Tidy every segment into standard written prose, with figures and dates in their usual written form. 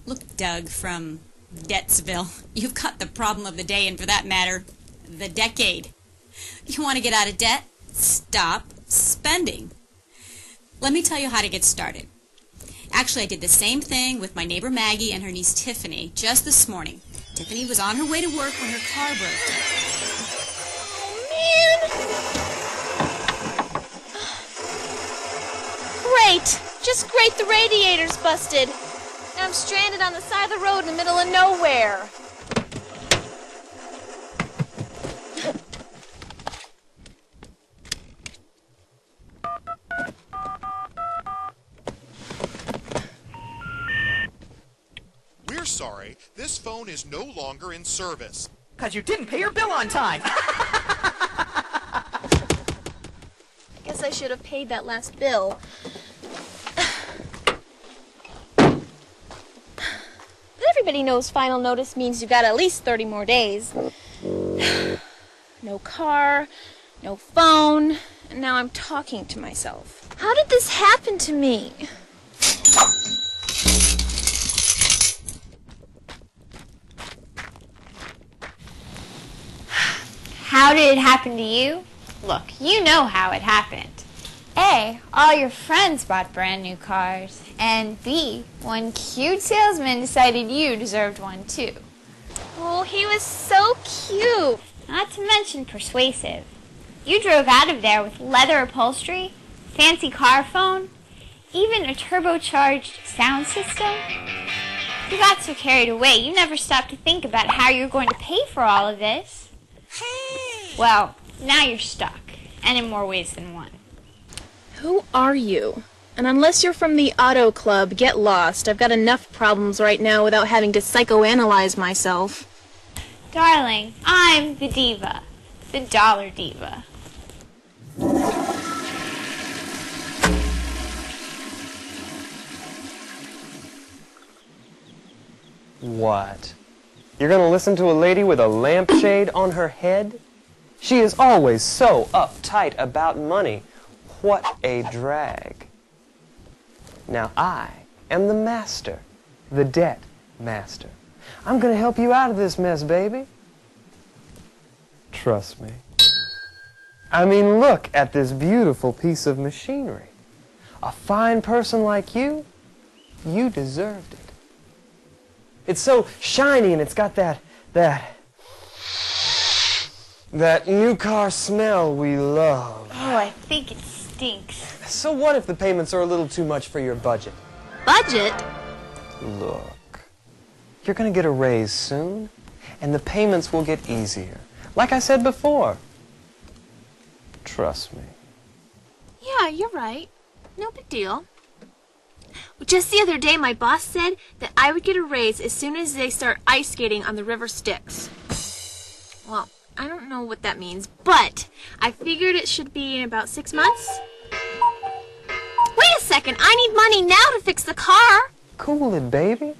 Look, Doug from Debtsville, you've got the problem of the day, and for that matter, the decade. You want to get out of debt? Stop spending. Let me tell you how to get started. Actually, I did the same thing with my neighbor Maggie and her niece Tiffany just this morning. Tiffany was on her way to work when her car broke down. Great! Just great the radiator's busted. Now I'm stranded on the side of the road in the middle of nowhere. We're sorry, this phone is no longer in service. 'Cause you didn't pay your bill on time. I guess I should have paid that last bill. But everybody knows final notice means you got at least 30 more days. No car, no phone, and now I'm talking to myself. How did this happen to me? How did it happen to you? Look, you know how it happened. A, all your friends bought brand new cars. And B, one cute salesman decided you deserved one too. Oh, he was so cute. Not to mention persuasive. You drove out of there with leather upholstery, fancy car phone, even a turbocharged sound system. You got so carried away, you never stopped to think about how you were going to pay for all of this. Well, now you're stuck, and in more ways than one. Who are you? And unless you're from the Auto Club, get lost. I've got enough problems right now without having to psychoanalyze myself. Darling, I'm the diva. The dollar diva. What? You're gonna listen to a lady with a lampshade on her head? She is always so uptight about money. What a drag. Now I am the master, the debt master. I'm gonna help you out of this mess, baby. Trust me. I mean, look at this beautiful piece of machinery. A fine person like you deserved it. It's so shiny and it's got that new car smell we love. Oh, I think it stinks. So what if the payments are a little too much for your budget? Budget? Look, you're gonna get a raise soon, and the payments will get easier. Like I said before, trust me. Yeah, you're right. No big deal. Just the other day, my boss said that I would get a raise as soon as they start ice skating on the River Styx. Well, I don't know what that means, but I figured it should be in about 6 months. Wait a second, I need money now to fix the car. Cool it, baby.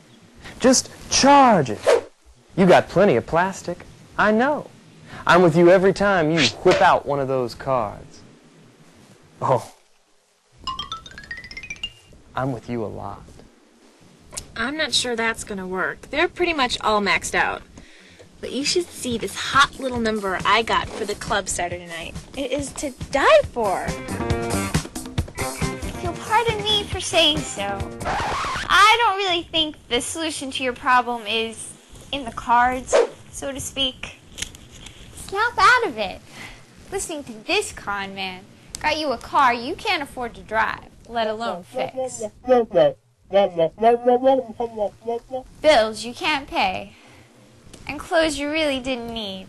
Just charge it. You got plenty of plastic. I know. I'm with you every time you whip out one of those cards. Oh. I'm with you a lot. I'm not sure that's gonna work. They're pretty much all maxed out. But you should see this hot little number I got for the club Saturday night. It is to die for. You'll pardon me for saying so. I don't really think the solution to your problem is in the cards, so to speak. Snap out of it. Listening to this con man got you a car you can't afford to drive, let alone fix. Bills you can't pay. And clothes you really didn't need.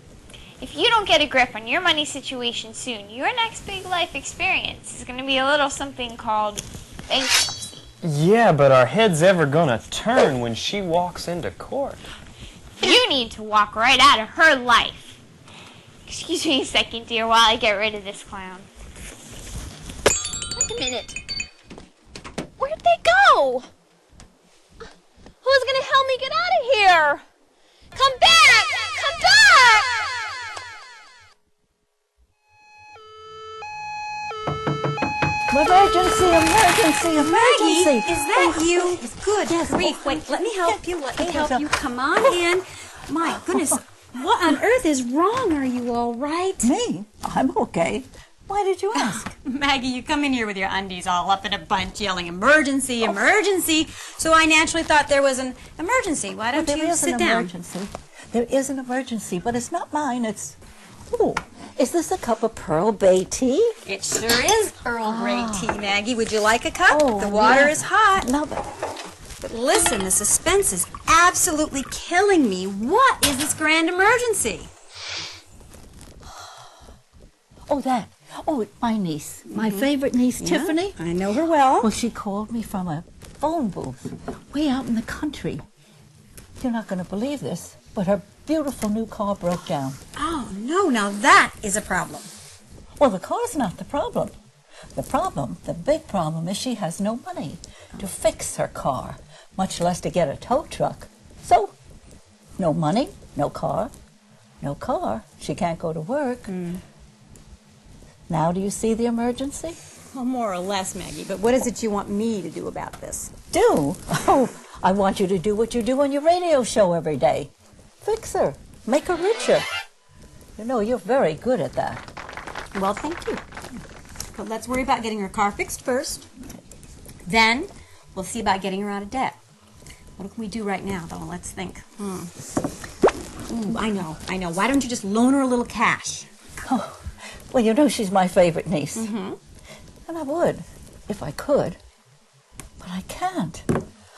If you don't get a grip on your money situation soon, your next big life experience is going to be a little something called bankruptcy. Yeah, but are heads ever gonna turn when she walks into court? You need to walk right out of her life. Excuse me a second, dear, while I get rid of this clown. Wait a minute. Where'd they go? Who's gonna help me get out of here? Come back! Come back! Emergency, emergency, emergency. Maggie, is that you? Good Yes. grief. Wait, let me help you. Let me help you. Come on in. My goodness. What on earth is wrong? Are you all right? Me? I'm okay. Why did you ask? Maggie, you come in here with your undies all up in a bunch yelling, emergency, emergency. So I naturally thought there was an emergency. Why don't There you is sit an down? emergency. There is an emergency, but it's not mine. It's... Oh, is this a cup of Pearl Bay tea? It sure is Earl Grey tea, Maggie. Would you like a cup? Oh, the water yeah. is hot. Love it. But listen, the suspense is absolutely killing me. What is this grand emergency? Oh, that. Oh, my niece. My favorite niece, Tiffany. I know her well. Well, she called me from a phone booth way out in the country. You're not going to believe this, but her beautiful new car broke down. Oh, no, now that is a problem. Well, the car's not the problem. The big problem is she has no money to fix her car, much less to get a tow truck. So, no money, no car. No car. She can't go to work. Now do you see the emergency? Well, more or less, Maggie, but what is it you want me to do about this? Do? Oh, I want you to do what you do on your radio show every day. Fix her. Make her richer. You know, you're very good at that. Well, thank you. But let's worry about getting her car fixed first. Then we'll see about getting her out of debt. What can we do right now, though? Let's think. Ooh, I know. Why don't you just loan her a little cash? Oh, well, you know she's my favorite niece. And I would, if I could. But I can't.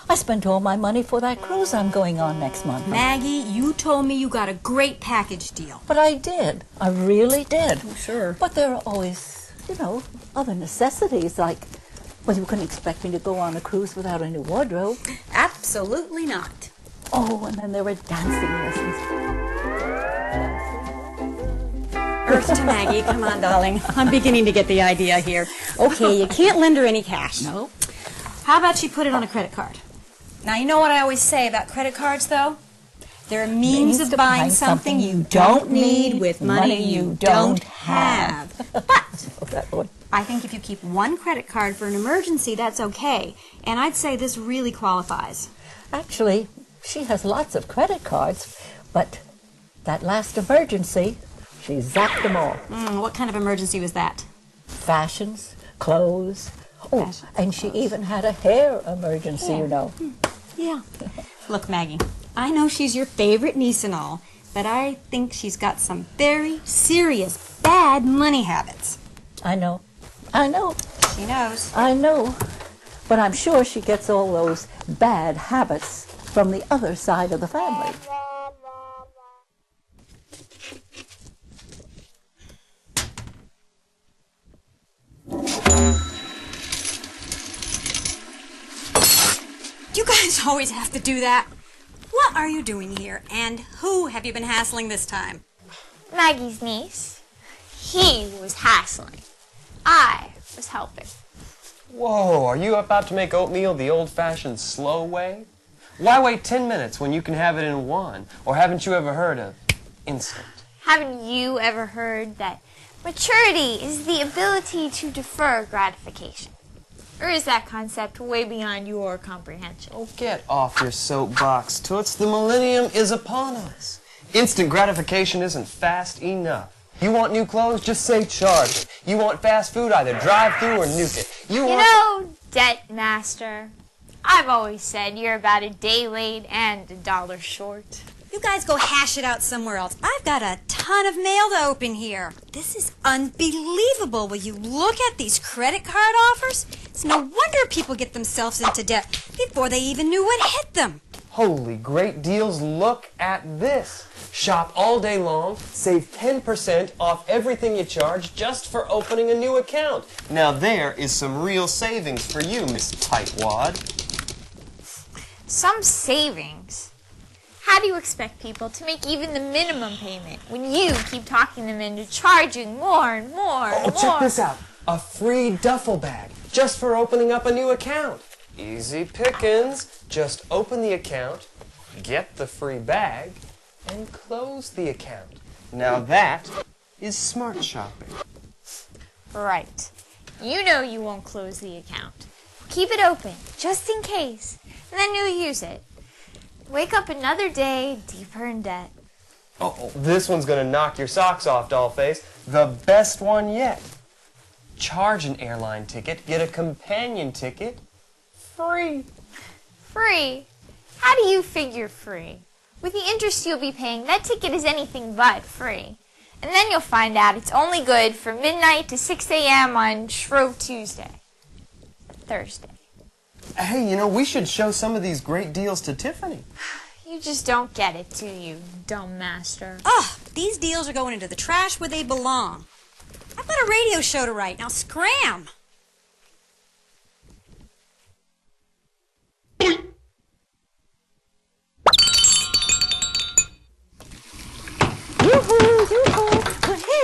I spent all my money for that cruise I'm going on next month. Maggie, you told me you got a great package deal. But I did. I really did. Oh, sure. But there are always, other necessities like, well, you couldn't expect me to go on a cruise without a new wardrobe. Absolutely not. Oh, and then there were dancing lessons. Earth to Maggie. Come on, darling. I'm beginning to get the idea here. Okay, you can't lend her any cash. No. How about you put it on a credit card? Now, you know what I always say about credit cards, though? They're a means of buying something you don't need with money you don't have. But I think if you keep one credit card for an emergency, that's okay. And I'd say this really qualifies. Actually, she has lots of credit cards, but that last emergency, she zapped them all. What kind of emergency was that? Fashions, clothes. Oh, and she even had a hair emergency, you know. Yeah. Look, Maggie, I know she's your favorite niece and all, but I think she's got some very serious bad money habits. I know. She knows. I know. But I'm sure she gets all those bad habits from the other side of the family. You guys always have to do that. What are you doing here? And who have you been hassling this time? Maggie's niece. He was hassling. I was helping. Whoa, are you about to make oatmeal the old-fashioned slow way? Why wait 10 minutes when you can have it in one? Or haven't you ever heard of instant? Haven't you ever heard that maturity is the ability to defer gratification? Or is that concept way beyond your comprehension? Oh, get off your soapbox, Toots. The millennium is upon us. Instant gratification isn't fast enough. You want new clothes? Just say charge. You want fast food? Either drive through or nuke it. You know, debt master, I've always said you're about a day late and $1 short. You guys go hash it out somewhere else. I've got a ton of mail to open here. This is unbelievable. Will you look at these credit card offers? It's no wonder people get themselves into debt before they even knew what hit them. Holy great deals, look at this. Shop all day long, save 10% off everything you charge just for opening a new account. Now there is some real savings for you, Miss Tightwad. Some savings? How do you expect people to make even the minimum payment when you keep talking them into charging more and more and more? Oh, check this out. A free duffel bag just for opening up a new account. Easy pickings. Just open the account, get the free bag, and close the account. Now that is smart shopping. Right. You know you won't close the account. Keep it open, just in case, and then you'll use it. Wake up another day deeper in debt. Oh, this one's gonna knock your socks off, Dollface. The best one yet. Charge an airline ticket, get a companion ticket, free. Free? How do you figure free? With the interest you'll be paying, that ticket is anything but free. And then you'll find out it's only good from midnight to 6 a.m. on Shrove Tuesday. Thursday. Hey, you know, we should show some of these great deals to Tiffany. You just don't get it, do you, dumb master? Ugh, these deals are going into the trash where they belong. I've got a radio show to write. Now scram!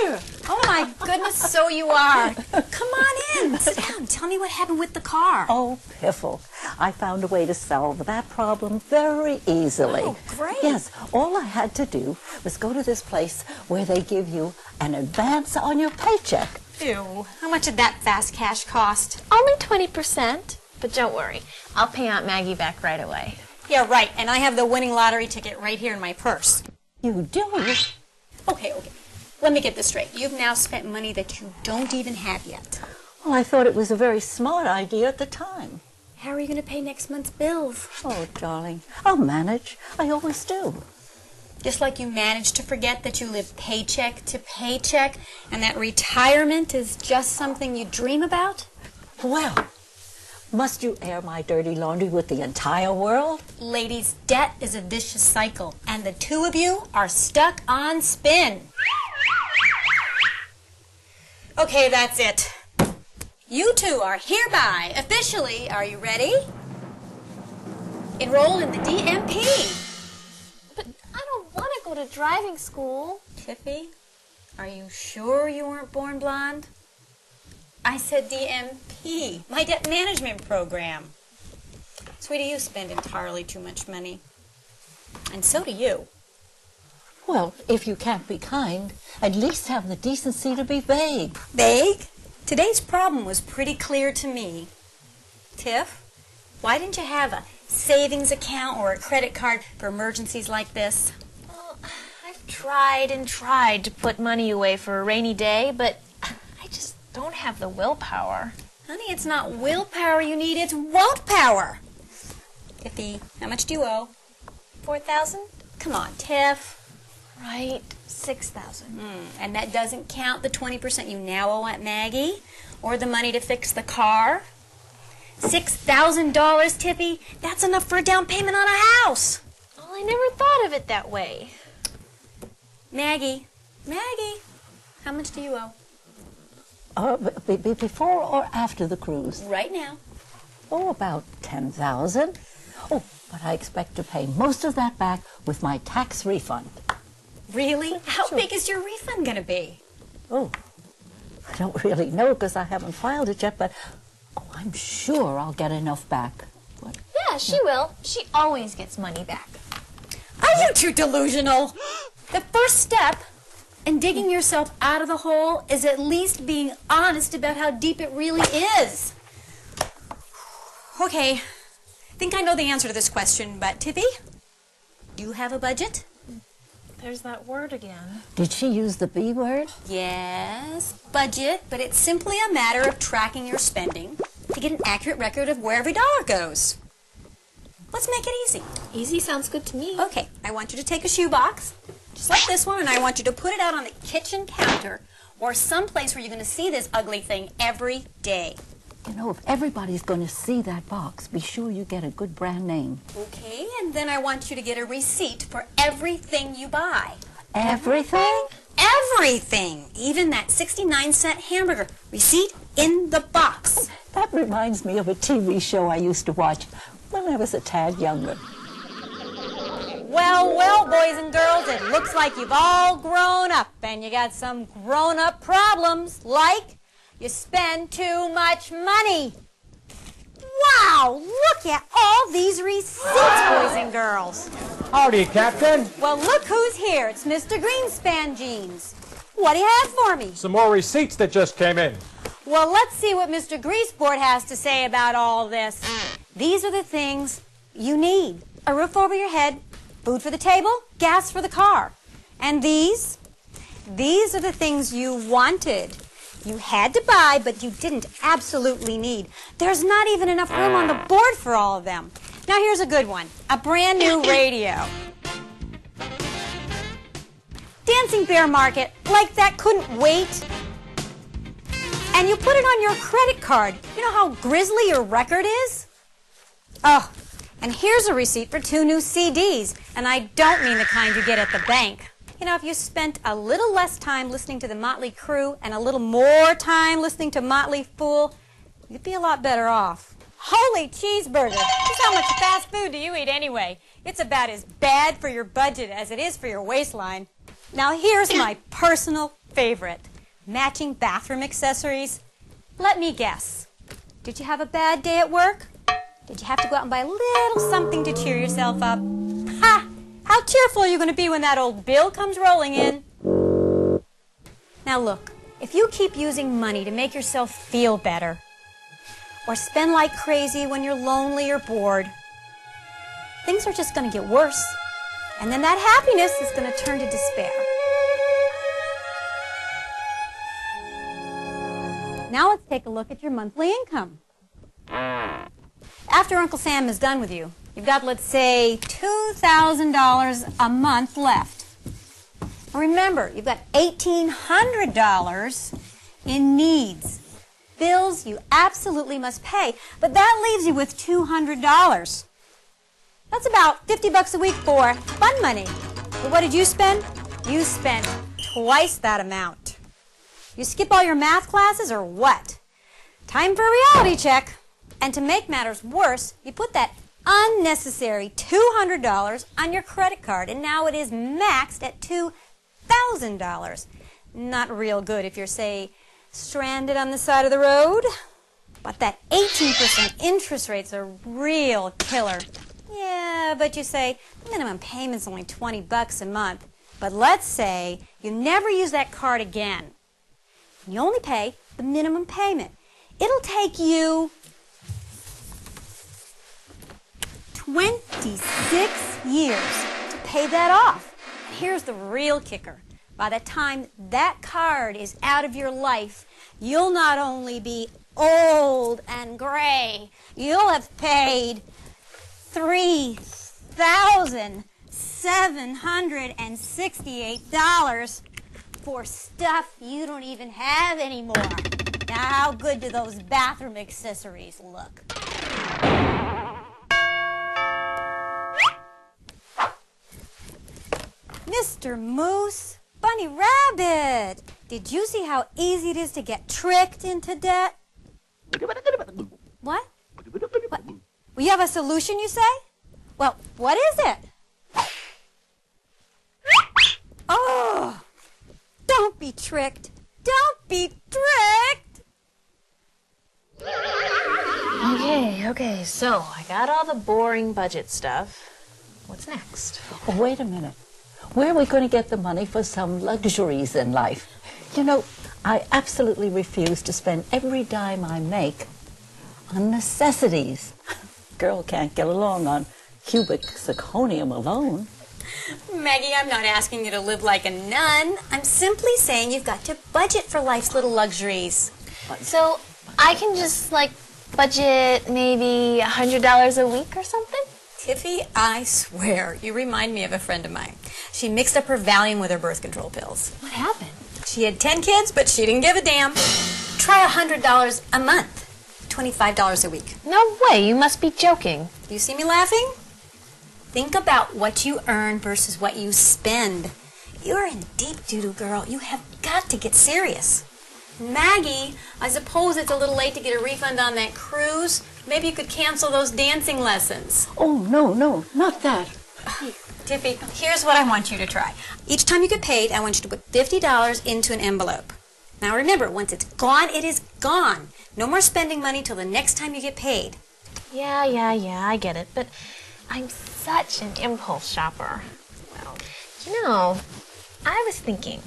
Here. Oh my goodness, so you are. Come on in. Sit down. Tell me what happened with the car. Oh, Piffle, I found a way to solve that problem very easily. Oh, great. Yes, all I had to do was go to this place where they give you an advance on your paycheck. Ew. How much did that fast cash cost? Only 20%. But don't worry, I'll pay Aunt Maggie back right away. Yeah, right. And I have the winning lottery ticket right here in my purse. You do? Okay. Let me get this straight. You've now spent money that you don't even have yet. Well, I thought it was a very smart idea at the time. How are you going to pay next month's bills? Oh, darling, I'll manage. I always do. Just like you managed to forget that you live paycheck to paycheck and that retirement is just something you dream about? Well, must you air my dirty laundry with the entire world? Ladies, debt is a vicious cycle, and the two of you are stuck on spin. Okay, that's it. You two are hereby, officially, are you ready? Enrolled in the DMP. But I don't want to go to driving school. Tiffy, are you sure you weren't born blonde? I said DMP, my debt management program. Sweetie, you spend entirely too much money. And so do you. Well, if you can't be kind, at least have the decency to be vague. Vague? Today's problem was pretty clear to me. Tiff, why didn't you have a savings account or a credit card for emergencies like this? Well, I've tried and tried to put money away for a rainy day, but I just don't have the willpower. Honey, it's not willpower you need, it's won't power. Tiffy, how much do you owe? 4,000? Come on, Tiff. Right, 6,000. And that doesn't count the 20% you now owe Aunt Maggie or the money to fix the car. $6,000, Tiffy, that's enough for a down payment on a house. Well, I never thought of it that way. Maggie, how much do you owe? Before or after the cruise? Right now. Oh, about 10,000. Oh, but I expect to pay most of that back with my tax refund. Really? How big is your refund going to be? Oh, I don't really know because I haven't filed it yet, but I'm sure I'll get enough back. What? Yeah, she will. She always gets money back. Are you too delusional? The first step in digging yourself out of the hole is at least being honest about how deep it really is. Okay, I think I know the answer to this question, but Tiffy, do you have a budget? There's that word again. Did she use the B word? Yes, budget, but it's simply a matter of tracking your spending to get an accurate record of where every dollar goes. Let's make it easy. Easy sounds good to me. Okay, I want you to take a shoebox, just like this one, and I want you to put it out on the kitchen counter or someplace where you're going to see this ugly thing every day. You know, if everybody's going to see that box, be sure you get a good brand name. Okay, and then I want you to get a receipt for everything you buy. Everything? Everything! Even that 69-cent hamburger. Receipt in the box. That reminds me of a TV show I used to watch when I was a tad younger. Well, boys and girls, it looks like you've all grown up, and you got some grown-up problems, like you spend too much money. Wow, look at all these receipts, boys and girls. Howdy, Captain. Well, look who's here. It's Mr. Greenspan Jeans. What do you have for me? Some more receipts that just came in. Well, let's see what Mr. Greaseboard has to say about all this. These are the things you need. A roof over your head, food for the table, gas for the car. And these are the things you wanted. You had to buy, but you didn't absolutely need. There's not even enough room on the board for all of them. Now here's a good one. A brand new radio. Dancing Bear Market, like that couldn't wait. And you put it on your credit card. You know how grisly your record is? Oh, and here's a receipt for 2 new CDs. And I don't mean the kind you get at the bank. You know, if you spent a little less time listening to the Motley Crue and a little more time listening to Motley Fool, you'd be a lot better off. Holy cheeseburger! Just how much fast food do you eat anyway? It's about as bad for your budget as it is for your waistline. Now here's my personal favorite. Matching bathroom accessories. Let me guess. Did you have a bad day at work? Did you have to go out and buy a little something to cheer yourself up? Ha! How cheerful are you going to be when that old bill comes rolling in? Now look, if you keep using money to make yourself feel better, or spend like crazy when you're lonely or bored, things are just going to get worse. And then that happiness is going to turn to despair. Now let's take a look at your monthly income. After Uncle Sam is done with you, you've got, let's say, $2,000 a month left. Now remember, you've got $1,800 in needs. Bills you absolutely must pay, but that leaves you with $200. That's about $50 a week for fun money. But what did you spend? You spent twice that amount. You skip all your math classes or what? Time for a reality check. And to make matters worse, you put that unnecessary $200 on your credit card, and now it is maxed at $2,000. Not real good if you're, say, stranded on the side of the road. But that 18% interest rate's a real killer. Yeah, but you say, the minimum payment's only $20 a month. But let's say you never use that card again. You only pay the minimum payment. It'll take you 26 years to pay that off. And here's the real kicker. By the time that card is out of your life, you'll not only be old and gray, you'll have paid $3,768 for stuff you don't even have anymore. Now, how good do those bathroom accessories look? Mr. Moose, Bunny Rabbit, did you see how easy it is to get tricked into debt? What? What? Well, you have a solution, you say? Well, what is it? Oh, don't be tricked. Don't be tricked. Okay, so I got all the boring budget stuff. What's next? Oh, wait a minute. Where are we going to get the money for some luxuries in life? You know, I absolutely refuse to spend every dime I make on necessities. Girl can't get along on cubic zirconium alone. Maggie, I'm not asking you to live like a nun. I'm simply saying you've got to budget for life's little luxuries. So I can just, like, budget maybe $100 a week or something? Tiffy, I swear, you remind me of a friend of mine. She mixed up her Valium with her birth control pills. What happened? She had 10 kids, but she didn't give a damn. Try $100 a month, $25 a week. No way, you must be joking. You see me laughing? Think about what you earn versus what you spend. You're in deep doo-doo, girl. You have got to get serious. Maggie, I suppose it's a little late to get a refund on that cruise. Maybe you could cancel those dancing lessons. Oh, no, not that. Tiffy, here's what I want you to try. Each time you get paid, I want you to put $50 into an envelope. Now remember, once it's gone, it is gone. No more spending money till the next time you get paid. Yeah, I get it, but I'm such an impulse shopper. Well, you know, I was thinking,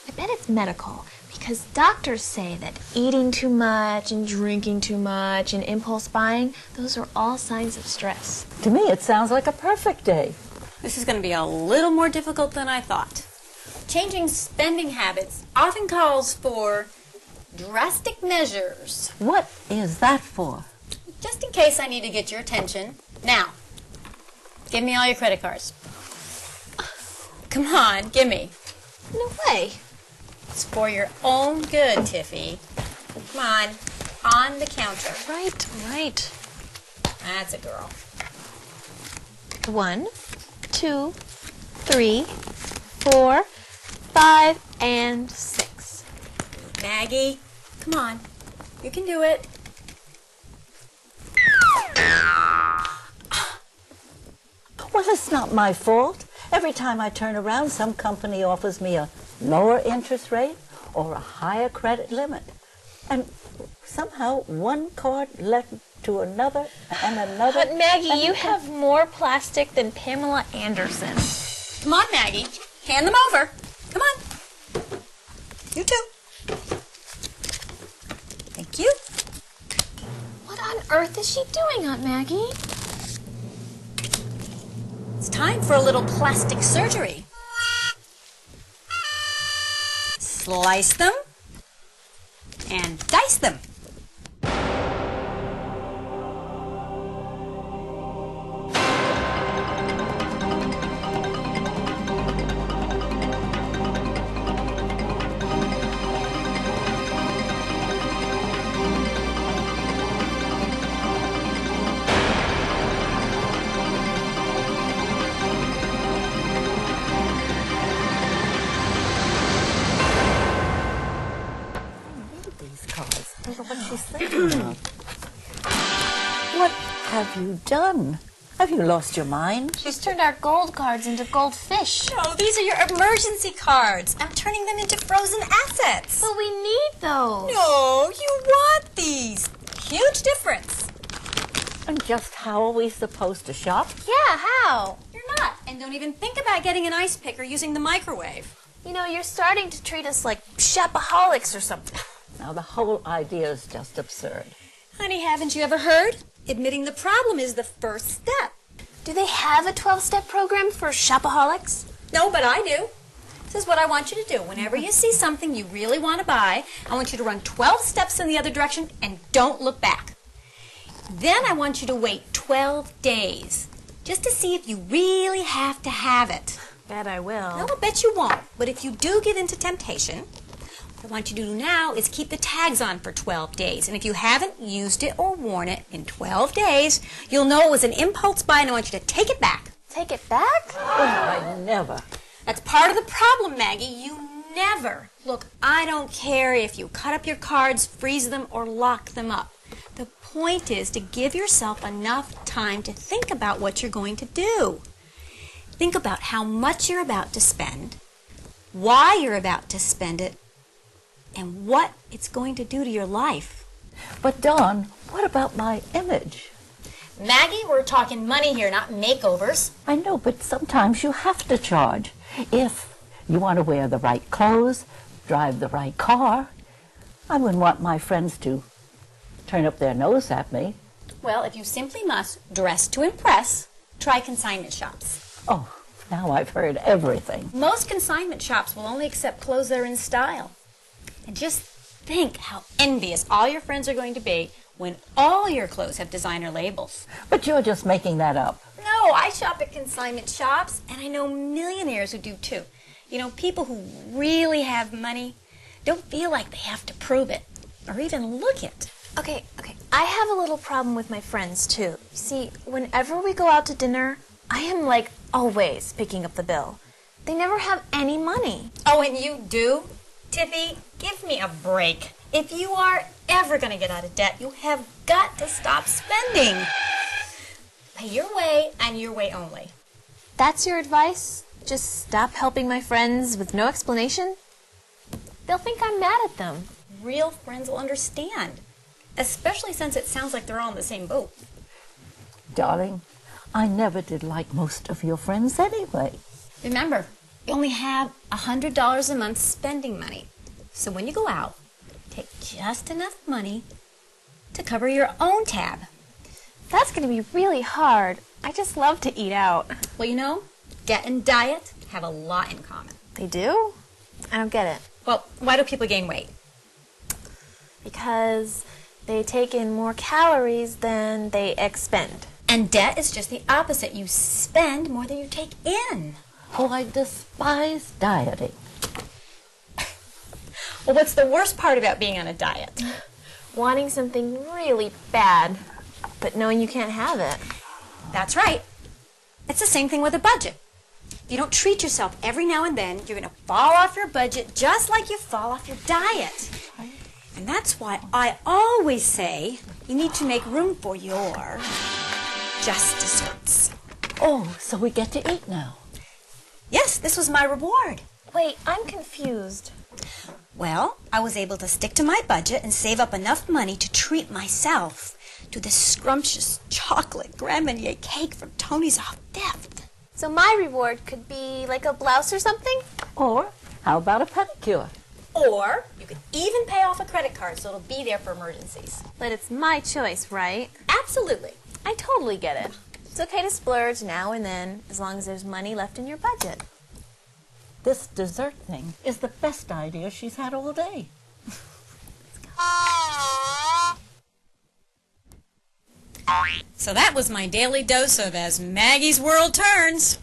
I bet it's medical, Because doctors say that eating too much and drinking too much and impulse buying, those are all signs of stress. To me, it sounds like a perfect day. This is going to be a little more difficult than I thought. Changing spending habits often calls for drastic measures. What is that for? Just in case I need to get your attention. Now, give me all your credit cards. Come on, give me. No way. It's for your own good, Tiffy. Come on the counter. Right. That's a girl. 1, 2, 3, 4, 5, and 6. Maggie, come on. You can do it. Well, it's not my fault. Every time I turn around, some company offers me a lower interest rate or a higher credit limit. And somehow one card led to another and another. But Maggie, and you another. have more plastic than Pamela Anderson. Come on, Maggie. Hand them over. Come on. You too. Thank you. What on earth is she doing, Aunt Maggie? It's time for a little plastic surgery. Slice them and dice them. These cards. I don't know what she's thinking of. What have you done? Have you lost your mind? She's turned our gold cards into goldfish. No, these are your emergency cards. I'm turning them into frozen assets. But we need those. No, you want these. Huge difference. And just how are we supposed to shop? Yeah, how? You're not. And don't even think about getting an ice picker using the microwave. You know, you're starting to treat us like shopaholics or something. Now, the whole idea is just absurd. Honey, haven't you ever heard? Admitting the problem is the first step. Do they have a 12-step program for shopaholics? No, but I do. This is what I want you to do. Whenever you see something you really want to buy, I want you to run 12 steps in the other direction and don't look back. Then I want you to wait 12 days just to see if you really have to have it. Bet I will. No, I bet you won't. But if you do give in to temptation, what I want you to do now is keep the tags on for 12 days. And if you haven't used it or worn it in 12 days, you'll know it was an impulse buy and I want you to take it back. Take it back? Oh, I never. That's part of the problem, Maggie. You never. Look, I don't care if you cut up your cards, freeze them, or lock them up. The point is to give yourself enough time to think about what you're going to do. Think about how much you're about to spend, why you're about to spend it, and what it's going to do to your life. But, Dawn, what about my image? Maggie, we're talking money here, not makeovers. I know, but sometimes you have to charge. If you want to wear the right clothes, drive the right car, I wouldn't want my friends to turn up their nose at me. Well, if you simply must dress to impress, try consignment shops. Oh, now I've heard everything. Most consignment shops will only accept clothes that are in style. And just think how envious all your friends are going to be when all your clothes have designer labels. But you're just making that up. No, I shop at consignment shops, and I know millionaires who do too. You know, people who really have money don't feel like they have to prove it or even look it. Okay. I have a little problem with my friends, too. You see, whenever we go out to dinner, I am, like, always picking up the bill. They never have any money. Oh, and you do? Tiffy, give me a break. If you are ever going to get out of debt, you have got to stop spending. Pay your way and your way only. That's your advice? Just stop helping my friends with no explanation? They'll think I'm mad at them. Real friends will understand, especially since it sounds like they're all in the same boat. Darling, I never did like most of your friends anyway. Remember, you only have $100 a month spending money. So when you go out, take just enough money to cover your own tab. That's going to be really hard. I just love to eat out. Well, you know, debt and diet have a lot in common. They do? I don't get it. Well, why do people gain weight? Because they take in more calories than they expend. And debt is just the opposite. You spend more than you take in. Oh, I despise dieting. Well, what's the worst part about being on a diet? Wanting something really bad, but knowing you can't have it. That's right. It's the same thing with a budget. If you don't treat yourself every now and then, you're going to fall off your budget just like you fall off your diet. And that's why I always say you need to make room for your just desserts. Oh, so we get to eat now. Yes, this was my reward. Wait, I'm confused. Well, I was able to stick to my budget and save up enough money to treat myself to this scrumptious chocolate Grand Marnier cake from Tony's off 5th. So my reward could be like a blouse or something? Or how about a pedicure? Or you could even pay off a credit card so it'll be there for emergencies. But it's my choice, right? Absolutely. I totally get it. It's okay to splurge now and then, as long as there's money left in your budget. This dessert thing is the best idea she's had all day. So that was my daily dose of As Maggie's World Turns.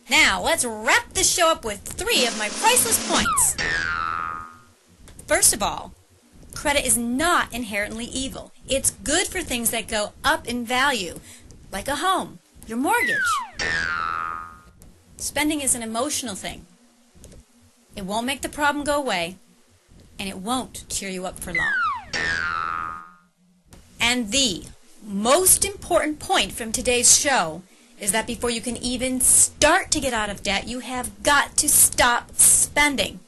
Now, let's wrap this show up with 3 of my priceless points. First of all, credit is not inherently evil. It's good for things that go up in value, like a home, your mortgage. Spending is an emotional thing. It won't make the problem go away, and it won't cheer you up for long. And the most important point from today's show is that before you can even start to get out of debt, you have got to stop spending.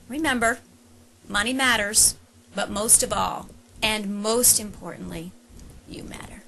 Remember, money matters, but most of all, and most importantly, you matter.